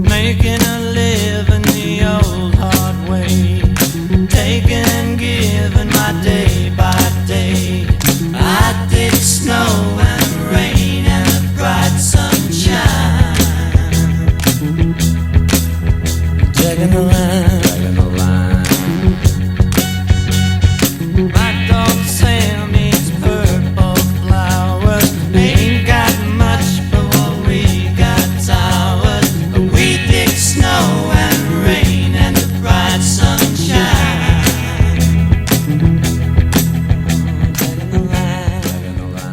Making a living the old hard way, taking and giving my day by day. I dig snow and rain and the bright sunshine. Taking the line, my dog Sam eats purple flowers. Ain't got much, but what we got towers. We dig snow and rain and the bright sunshine.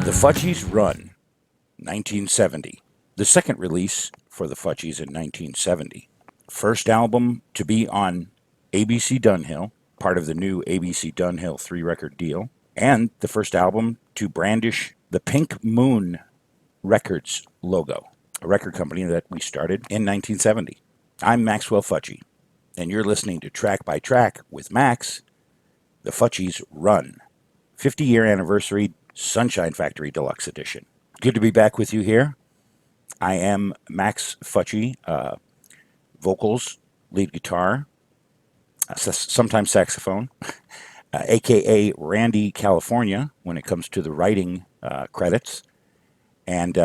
The Futchies Run, 1970. The second release for the Futchies in 1970. First album to be on ABC Dunhill, part of the new ABC Dunhill 3-record deal, and the first album to brandish the Pink Moon Records logo, a record company that we started in 1970. I'm Maxwell Futchie, and you're listening to Track by Track with Max, the Futchies Run, 50-year anniversary Sunshine Factory Deluxe Edition. Good to be back with you here. I am Max Futchie, vocals, lead guitar, sometimes saxophone, aka Randy California when it comes to the writing credits. And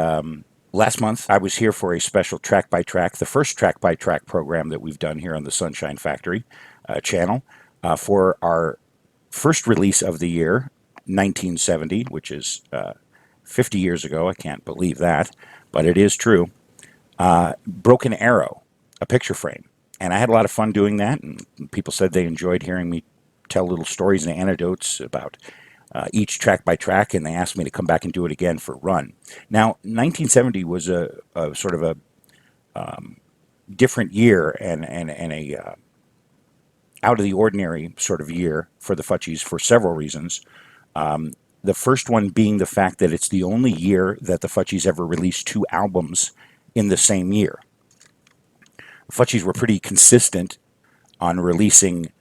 last month I was here for a special Track by Track, the first Track by Track program that we've done here on the Sunshine Factory channel for our first release of the year, 1970, which is 50 years ago. I can't believe that, but it is true. Broken Arrow, a picture frame. And I had a lot of fun doing that, and people said they enjoyed hearing me tell little stories and anecdotes about each track by track, and they asked me to come back and do it again for Run. Now, 1970 was a sort of a different year and a out of the ordinary sort of year for the Futchies for several reasons. The first one being the fact that it's the only year that the Futchies ever released 2 albums in the same year. The Futchies were pretty consistent on releasing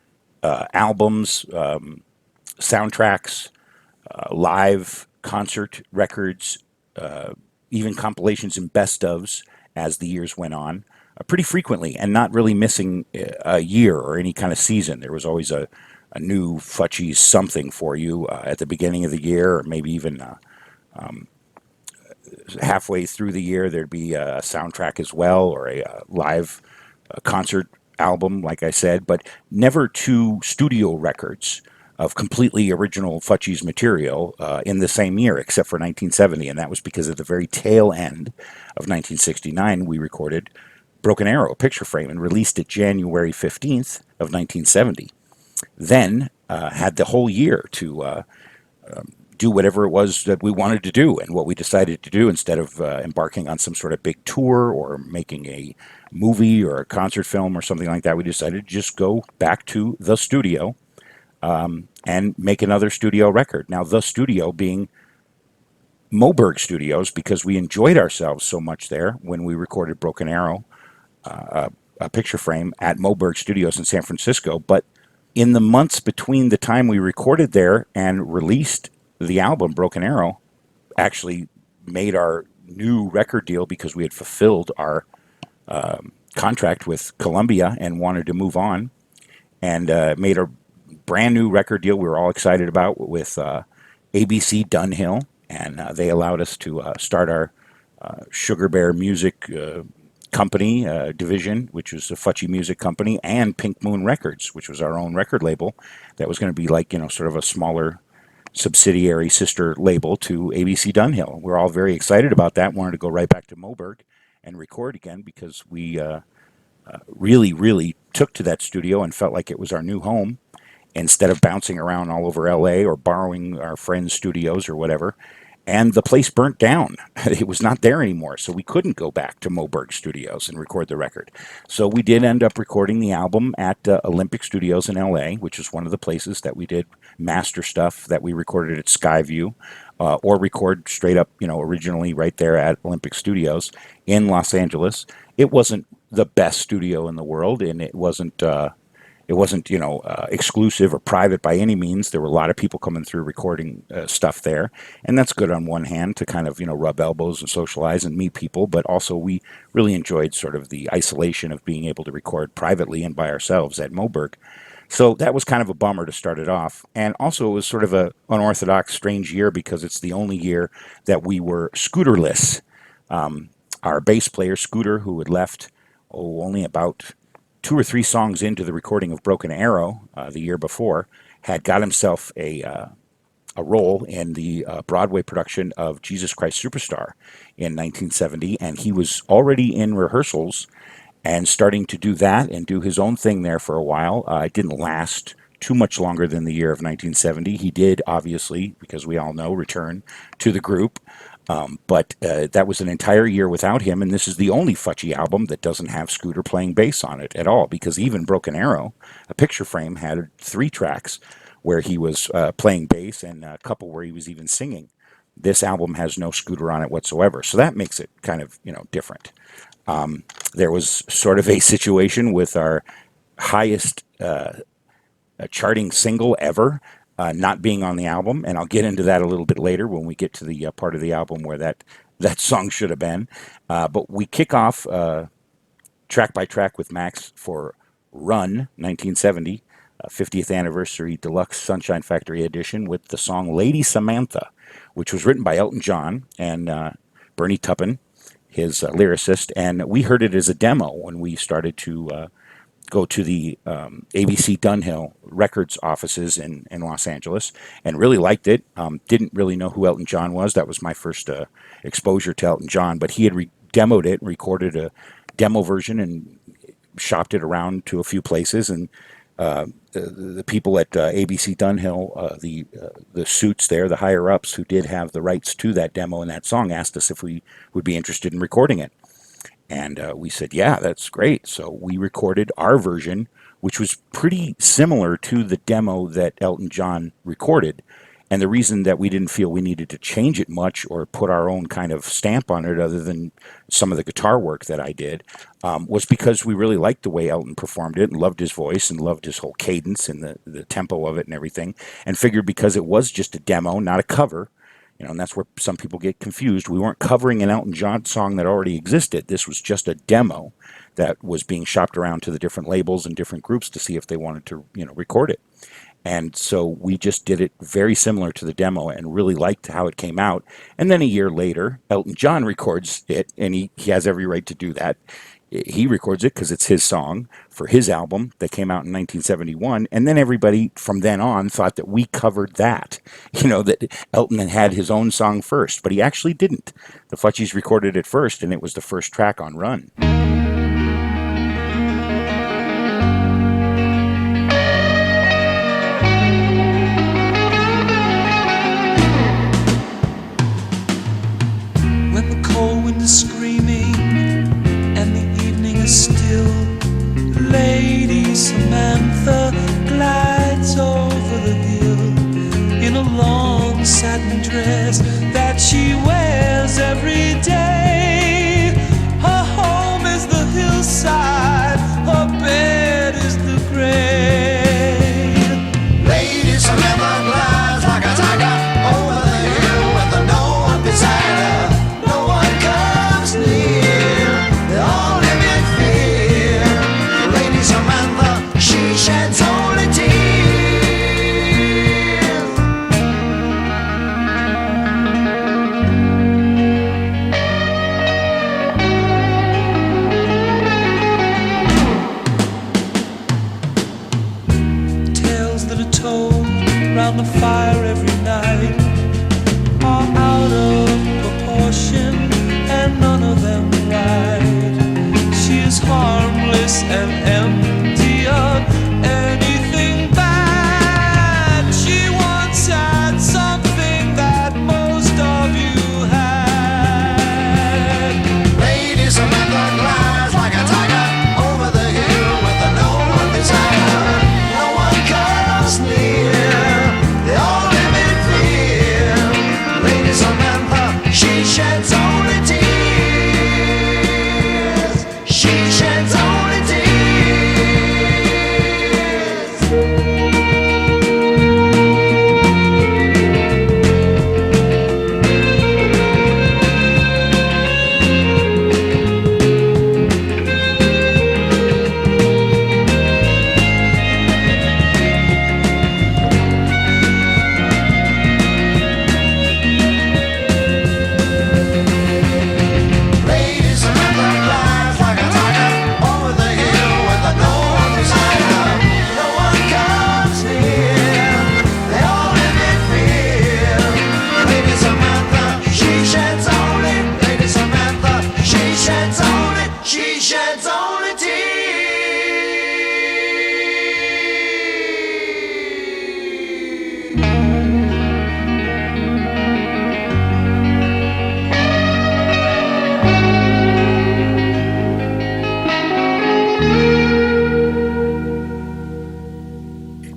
albums, soundtracks, live concert records, even compilations and best ofs as the years went on, pretty frequently, and not really missing a year or any kind of season. There was always a new Futchies something for you at the beginning of the year, or maybe even halfway through the year. There'd be a soundtrack as well, or a live concert album, like I said, but never 2 studio records of completely original Futchies material in the same year, except for 1970, and that was because at the very tail end of 1969, we recorded Broken Arrow, a picture frame, and released it January 15th of 1970. Then had the whole year to do whatever it was that we wanted to do, and what we decided to do instead of embarking on some sort of big tour or making a movie or a concert film or something like that. We decided to just go back to the studio and make another studio record. Now, the studio being Moberg Studios, because we enjoyed ourselves so much there when we recorded Broken Arrow, a picture frame, at Moberg Studios in San Francisco. But in the months between the time we recorded there and released the album Broken Arrow, actually made our new record deal because we had fulfilled our contract with Columbia and wanted to move on, and made a brand new record deal we were all excited about with ABC Dunhill, and they allowed us to start our Sugar Bear Music company division, which was a Futchie Music Company, and Pink Moon Records, which was our own record label that was going to be like, sort of a smaller subsidiary sister label to ABC Dunhill. We're all very excited about that. Wanted to go right back to Moberg and record again because we really, really took to that studio and felt like it was our new home instead of bouncing around all over LA or borrowing our friends' studios or whatever. and the place burnt down. It was not there anymore, so we couldn't go back to Moberg Studios and record the record. So we did end up recording the album at Olympic Studios in LA, which is one of the places that we did master stuff that we recorded at Skyview, or record straight up, originally right there at Olympic Studios in Los Angeles. It wasn't the best studio in the world, and it wasn't exclusive or private by any means. There were a lot of people coming through recording stuff there, and that's good on one hand to kind of rub elbows and socialize and meet people, but also we really enjoyed sort of the isolation of being able to record privately and by ourselves at Moberg. So that was kind of a bummer to start it off, and also it was sort of a unorthodox, strange year because it's the only year that we were scooterless. Our bass player Scooter, who had left only about 2 or 3 songs into the recording of Broken Arrow the year before, had got himself a role in the Broadway production of Jesus Christ Superstar in 1970, and he was already in rehearsals and starting to do that and do his own thing there for a while. It didn't last too much longer than the year of 1970. He did, obviously, because we all know, return to the group. But that was an entire year without him, and this is the only Futchie album that doesn't have Scooter playing bass on it at all, because even Broken Arrow, A Picture Frame, had 3 tracks where he was playing bass and a couple where he was even singing. This album has no Scooter on it whatsoever, so that makes it kind of, different. There was sort of a situation with our highest charting single ever not being on the album, and I'll get into that a little bit later when we get to the part of the album where that song should have been. But we kick off track by track with Max for Run 1970, 50th Anniversary Deluxe Sunshine Factory Edition, with the song Lady Samantha, which was written by Elton John and Bernie Taupin, his lyricist, and we heard it as a demo when we started to go to the ABC Dunhill Records offices in Los Angeles, and really liked it. Didn't really know who Elton John was. That was my first exposure to Elton John, but he had demoed it, recorded a demo version, and shopped it around to a few places. And the people at ABC Dunhill, the suits there, the higher ups who did have the rights to that demo and that song, asked us if we would be interested in recording it. And we said, yeah, that's great. So we recorded our version, which was pretty similar to the demo that Elton John recorded. And the reason that we didn't feel we needed to change it much or put our own kind of stamp on it, other than some of the guitar work that I did, was because we really liked the way Elton performed it and loved his voice and loved his whole cadence and the tempo of it and everything, and figured because it was just a demo, not a cover, and that's where some people get confused. We weren't covering an Elton John song that already existed. This was just a demo that was being shopped around to the different labels and different groups to see if they wanted to, record it. And so we just did it very similar to the demo and really liked how it came out. And then a year later, Elton John records it, and he has every right to do that. He records it because it's his song for his album that came out in 1971. And then everybody from then on thought that we covered that, that Elton had his own song first. But he actually didn't. The Futchies recorded it first, and it was the first track on Run. When the cold wind is screaming and the evening is still, Lady Samantha glides over the hill in a long satin dress that she wears every day. Her home is the hillside, her bed is the grave. Lady Samantha glides like a tiger over the hill with no one beside her. No one comes near, they all live in fear. Lady Samantha, she sheds all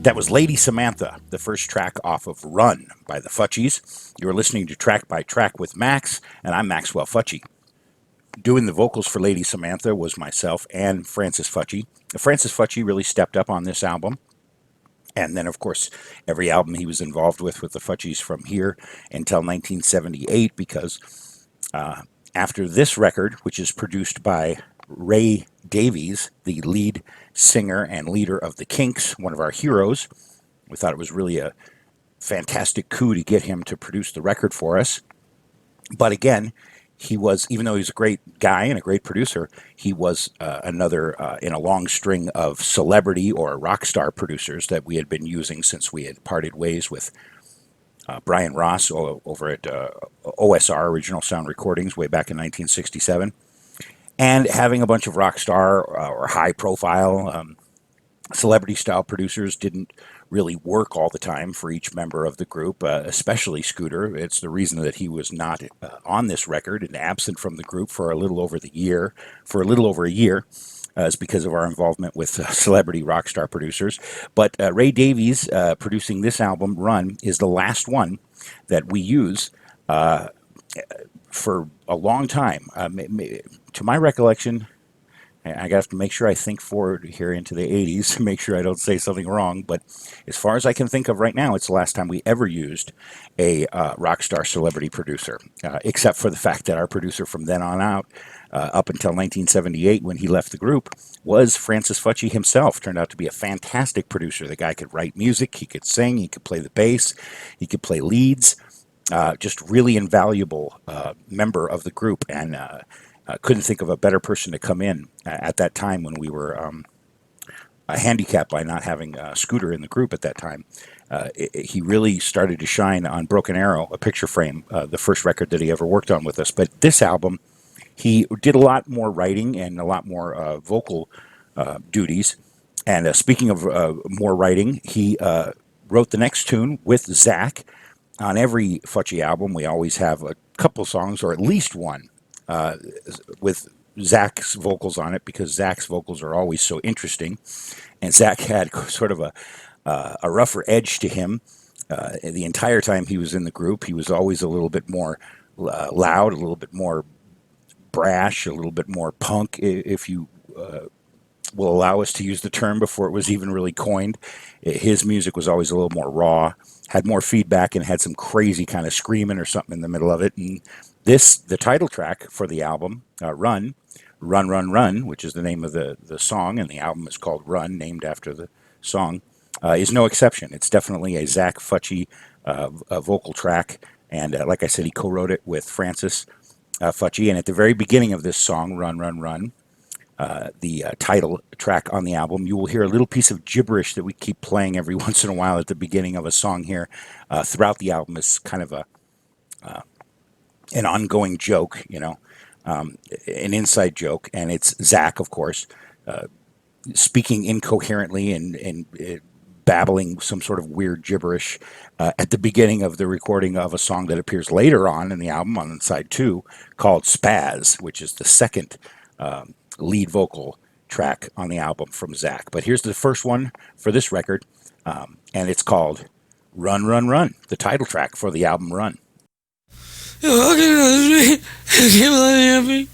That was Lady Samantha, the first track off of Run by the Futchies. You were listening to Track by Track with Max, and I'm Maxwell Futchie. Doing the vocals for Lady Samantha was myself and Francis Futchie. Francis Futchie really stepped up on this album. And then, of course, every album he was involved with the Futchies from here until 1978, because after this record, which is produced by Ray Davies, the lead singer and leader of the Kinks, one of our heroes, we thought it was really a fantastic coup to get him to produce the record for us. But again, he was, even though he's a great guy and a great producer, he was another in a long string of celebrity or rock star producers that we had been using since we had parted ways with Brian Ross over at OSR, Original Sound Recordings, way back in 1967. And having a bunch of rock star or high profile celebrity style producers didn't really work all the time for each member of the group, especially Scooter. It's the reason that he was not on this record and absent from the group for a little over a year, is because of our involvement with celebrity rock star producers. But Ray Davies producing this album, Run, is the last one that we use for a long time. To my recollection, I have to make sure I think forward here into the 80s to make sure I don't say something wrong. But as far as I can think of right now, it's the last time we ever used a rock star celebrity producer, except for the fact that our producer from then on out, up until 1978 when he left the group, was Francis Futchie himself. Turned out to be a fantastic producer. The guy could write music, he could sing, he could play the bass, he could play leads. Just really invaluable member of the group, and couldn't think of a better person to come in at that time when we were handicapped by not having Scooter in the group at that time. He really started to shine on Broken Arrow, a picture frame, the first record that he ever worked on with us. But this album, he did a lot more writing and a lot more vocal duties. And speaking of more writing, he wrote the next tune with Zach. On every Futchie album, we always have a couple songs, or at least one, with Zach's vocals on it, because Zach's vocals are always so interesting. And Zach had sort of a rougher edge to him. The entire time he was in the group, he was always a little bit more loud, a little bit more brash, a little bit more punk, if you will allow us to use the term before it was even really coined. His music was always a little more raw, had more feedback, and had some crazy kind of screaming or something in the middle of it. And this, the title track for the album, Run, Run, Run, Run, which is the name of the song, and the album is called Run, named after the song, is no exception. It's definitely a Zach Futchie vocal track, and like I said, he co-wrote it with Francis Futchie. And at the very beginning of this song, Run, Run, Run, the title track on the album, you will hear a little piece of gibberish that we keep playing every once in a while at the beginning of a song here. Throughout the album is kind of an ongoing joke, an inside joke, and it's Zach, of course, speaking incoherently and babbling some sort of weird gibberish at the beginning of the recording of a song that appears later on in the album on side 2 called Spaz, which is the second lead vocal track on the album from Zach. But here's the first one for this record, and it's called Run, Run, Run, the title track for the album Run. You're walking down the street and keep letting me.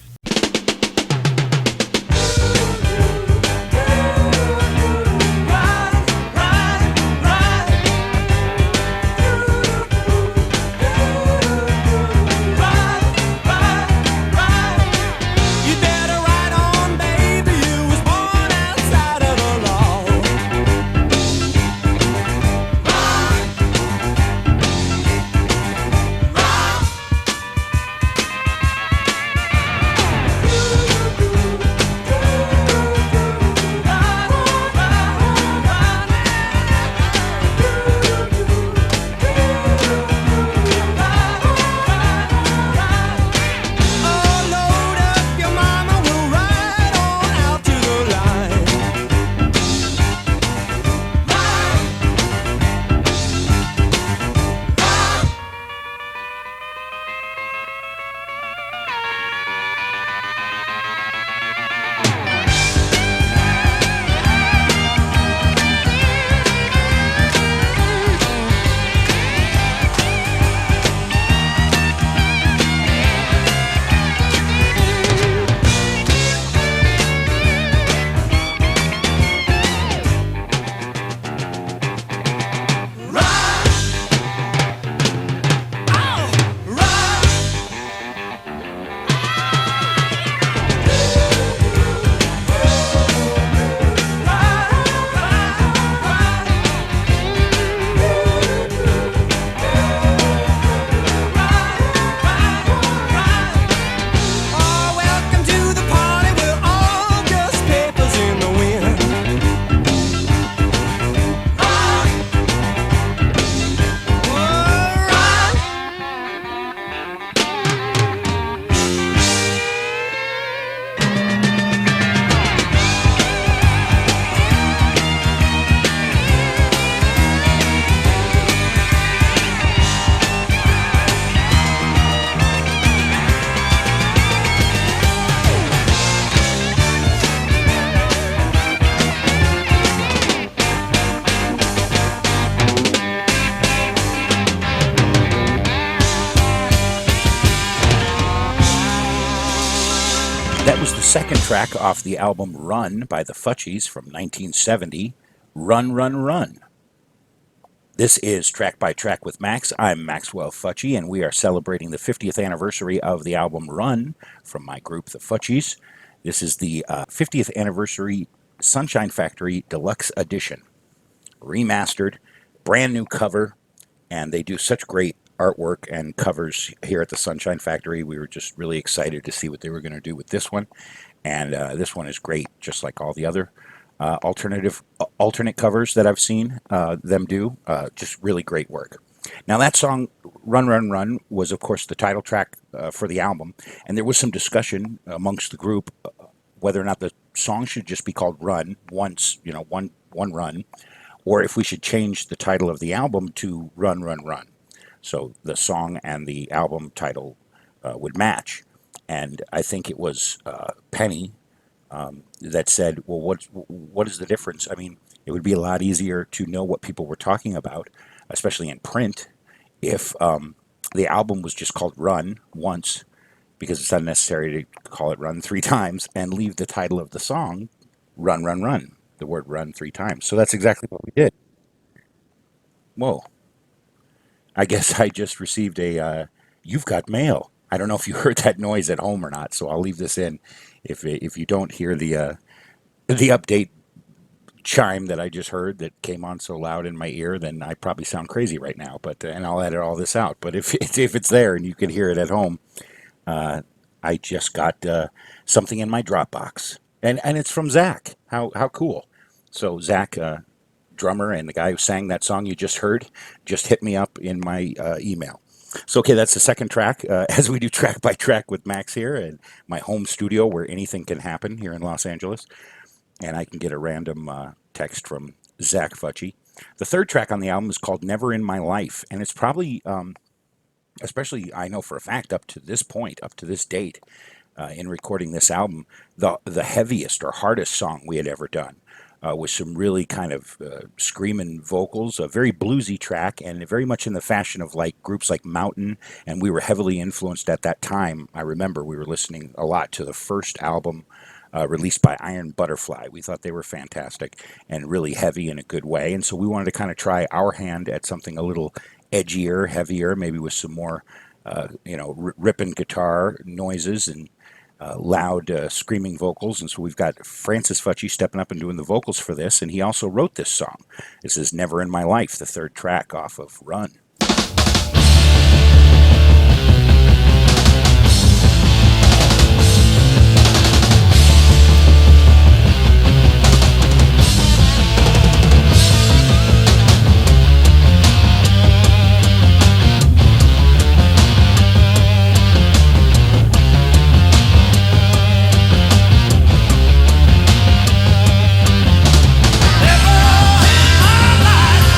That was the second track off the album Run by the Futchies from 1970, Run, Run, Run. This is Track by Track with Max. I'm Maxwell Futchie, and we are celebrating the 50th anniversary of the album Run from my group, the Futchies. This is the 50th anniversary Sunshine Factory Deluxe Edition, remastered, brand new cover, and they do such great artwork and covers here at the Sunshine Factory. We were just really excited to see what they were going to do with this one, and this one is great, just like all the other alternate covers that I've seen them do. Just really great work. Now that song, "Run, Run, Run," was of course the title track for the album, and there was some discussion amongst the group whether or not the song should just be called "Run" once, one run, or if we should change the title of the album to "Run, Run, Run," so the song and the album title would match. And I think it was Penny that said, "Well, what is the difference? I mean, it would be a lot easier to know what people were talking about, especially in print, if the album was just called Run once, because it's unnecessary to call it Run three times, and leave the title of the song Run, Run, Run, the word Run three times." So that's exactly what we did. Whoa, I guess I just received a "You've got mail." I don't know if you heard that noise at home or not, so I'll leave this in. If you don't hear the update chime that I just heard that came on so loud in my ear, then I probably sound crazy right now. But and I'll edit all this out. But if it's there and you can hear it at home, I just got something in my Dropbox, and it's from Zach. How cool! So Zach, drummer and the guy who sang that song you just heard, just hit me up in my email. So, okay, that's the second track as we do track by track with Max here in my home studio where anything can happen here in Los Angeles. And I can get a random text from Zach Futchie. The third track on the album is called Never in My Life. And it's probably, especially I know for a fact, up to this point, up to this date, in recording this album, the heaviest or hardest song we had ever done. With some really kind of screaming vocals, a very bluesy track, and very much in the fashion of like groups like Mountain. And we were heavily influenced at that time. I remember we were listening a lot to the first album released by Iron Butterfly. We thought they were fantastic and really heavy in a good way. And so we wanted to kind of try our hand at something a little edgier, heavier, maybe with some more, ripping guitar noises and loud screaming vocals. And so we've got Francis Futchie stepping up and doing the vocals for this, and he also wrote this song. This is Never in My Life, the third track off of Run. Never in my life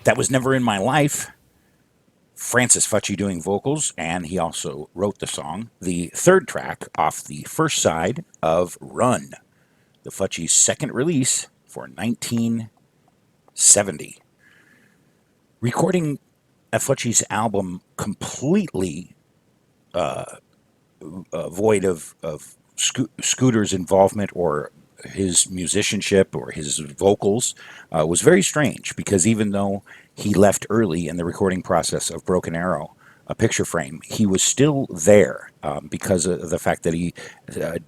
That was Never in My Life. Francis Futchie doing vocals, and he also wrote the song. The third track off the first side of Run, the Futchies' second release for 1970. Recording a Futchies album completely void of Scooter's involvement or his musicianship or his vocals was very strange, because even though he left early in the recording process of Broken Arrow, a picture frame, he was still there because of the fact that he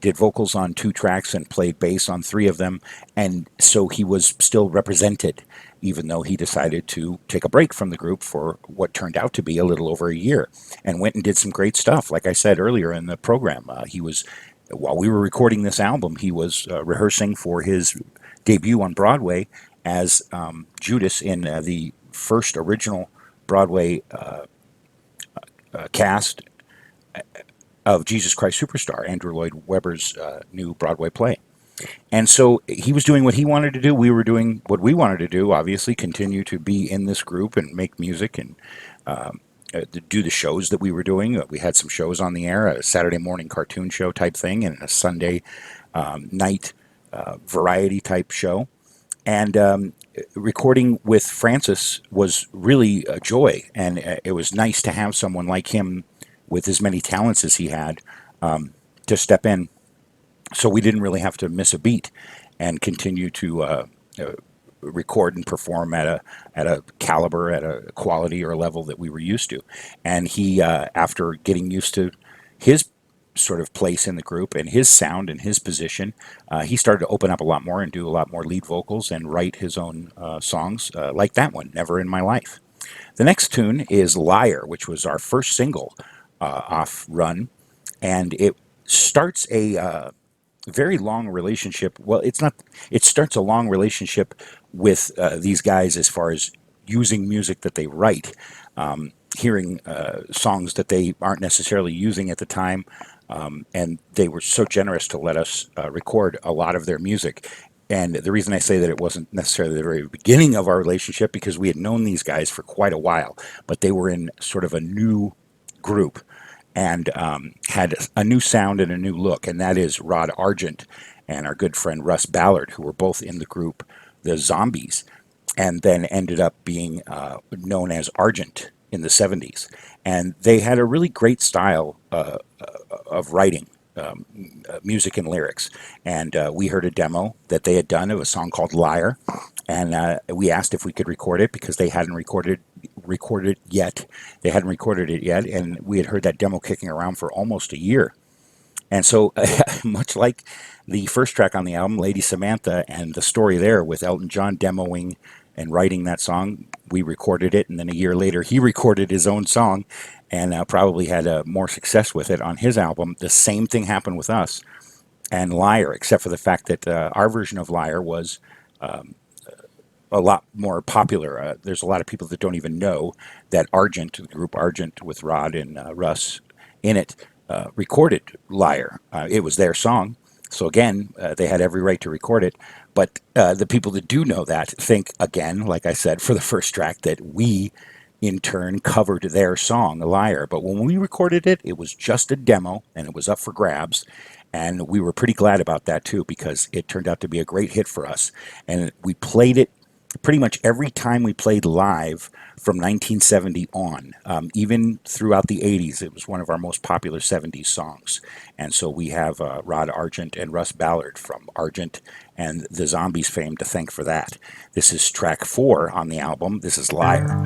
did vocals on 2 tracks and played bass on 3 of them, and so he was still represented, even though he decided to take a break from the group for what turned out to be a little over a year, and went and did some great stuff. Like I said earlier in the program, while we were recording this album, he was rehearsing for his debut on Broadway as Judas in the first original Broadway cast of Jesus Christ Superstar, Andrew Lloyd Webber's new Broadway play. And so he was doing what he wanted to do. We were doing what we wanted to do, obviously, continue to be in this group and make music and do the shows that we were doing. We had some shows on the air, a Saturday morning cartoon show type thing and a Sunday night variety type show. And recording with Francis was really a joy, and it was nice to have someone like him with as many talents as he had to step in, so we didn't really have to miss a beat and continue to record and perform at a caliber, at a quality or a level that we were used to. And he, after getting used to his sort of place in the group and his sound and his position, he started to open up a lot more and do a lot more lead vocals and write his own songs, like that one, Never in My Life. The next tune is Liar, which was our first single off Run, and it starts a very long relationship. Well, it's not. It starts a long relationship with these guys as far as using music that they write, hearing songs that they aren't necessarily using at the time, and they were so generous to let us record a lot of their music. And the reason I say that it wasn't necessarily the very beginning of our relationship, because we had known these guys for quite a while, but they were in sort of a new group and had a new sound and a new look, and that is Rod Argent and our good friend Russ Ballard, who were both in the group The Zombies, and then ended up being known as Argent in the 70s. And they had a really great style of writing music and lyrics. And we heard a demo that they had done of a song called Liar, and we asked if we could record it because they hadn't recorded yet. They hadn't recorded it yet, and we had heard that demo kicking around for almost a year. And so, much like the first track on the album, Lady Samantha, and the story there with Elton John demoing and writing that song, we recorded it, and then a year later he recorded his own song and probably had more success with it on his album. The same thing happened with us and Liar, except for the fact that our version of Liar was a lot more popular. There's a lot of people that don't even know that Argent, the group Argent with Rod and Russ in it, recorded Liar. It was their song. So again, they had every right to record it. But the people that do know that think, again, like I said, for the first track, that we, in turn, covered their song, Liar. But when we recorded it, it was just a demo, and it was up for grabs. And we were pretty glad about that, too, because it turned out to be a great hit for us. And we played it pretty much every time we played live from 1970 on, even throughout the 80s. It was one of our most popular 70s songs. And so we have Rod Argent and Russ Ballard from Argent and the Zombies fame to thank for that. This is track 4 on the album. This is Liar.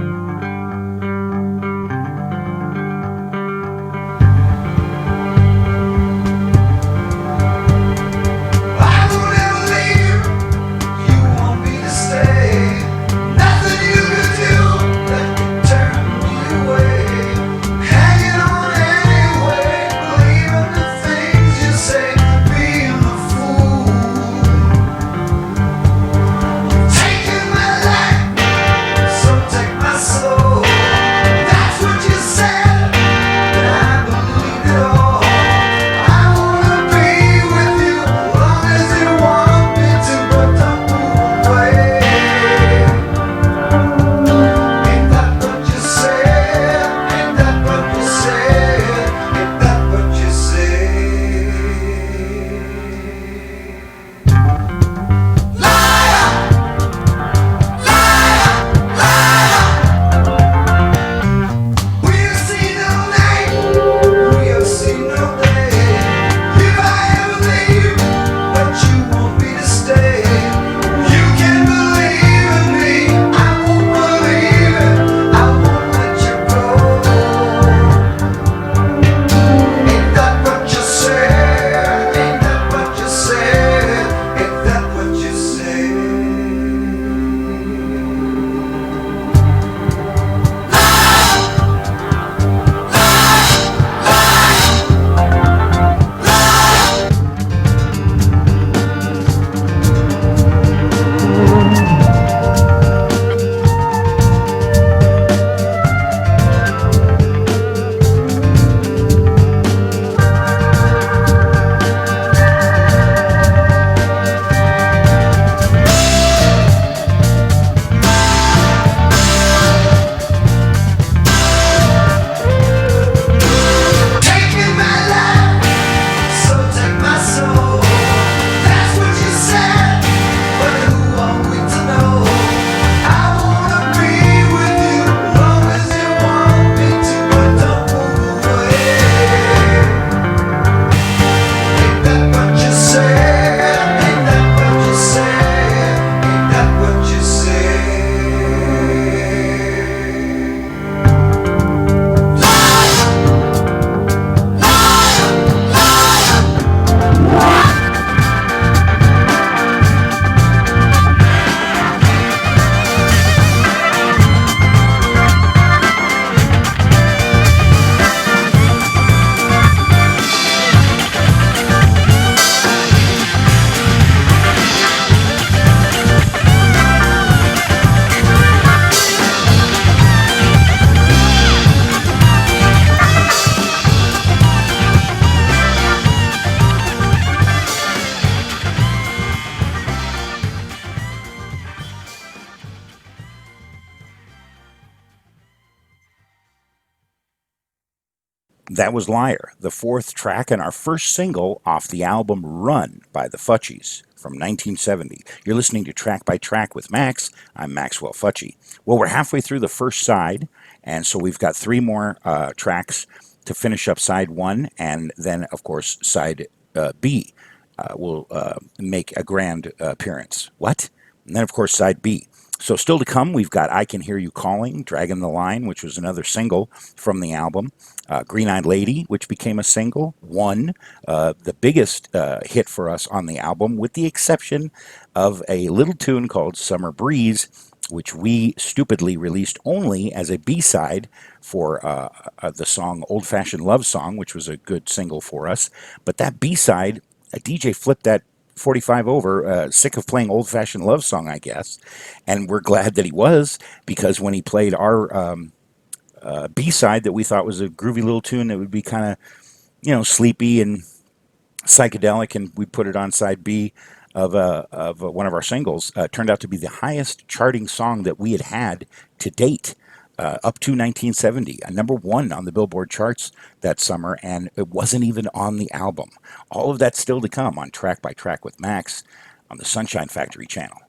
My soul. That was Liar, the fourth track and our first single off the album Run by the Futchies from 1970. You're listening to Track by Track with Max. I'm Maxwell Futchie. Well, we're halfway through the first side, and so we've got three more tracks to finish up side one, and then, of course, side B will make a grand appearance. What? And then, of course, side B. So, still to come, we've got I Can Hear You Calling, Dragging the Line, which was another single from the album. Green Eyed Lady, which became a single, won the biggest hit for us on the album, with the exception of a little tune called Summer Breeze, which we stupidly released only as a B-side for the song Old Fashioned Love Song, which was a good single for us. But that B-side, a DJ flipped that 45 over, sick of playing Old Fashioned Love Song, I guess. And we're glad that he was, because when he played our B-side that we thought was a groovy little tune that would be kind of, sleepy and psychedelic, and we put it on side B of one of our singles, turned out to be the highest charting song that we had to date. Up to 1970, a number one on the Billboard charts that summer, and it wasn't even on the album. All of that's still to come on Track by Track with Max on the Sunshine Factory channel.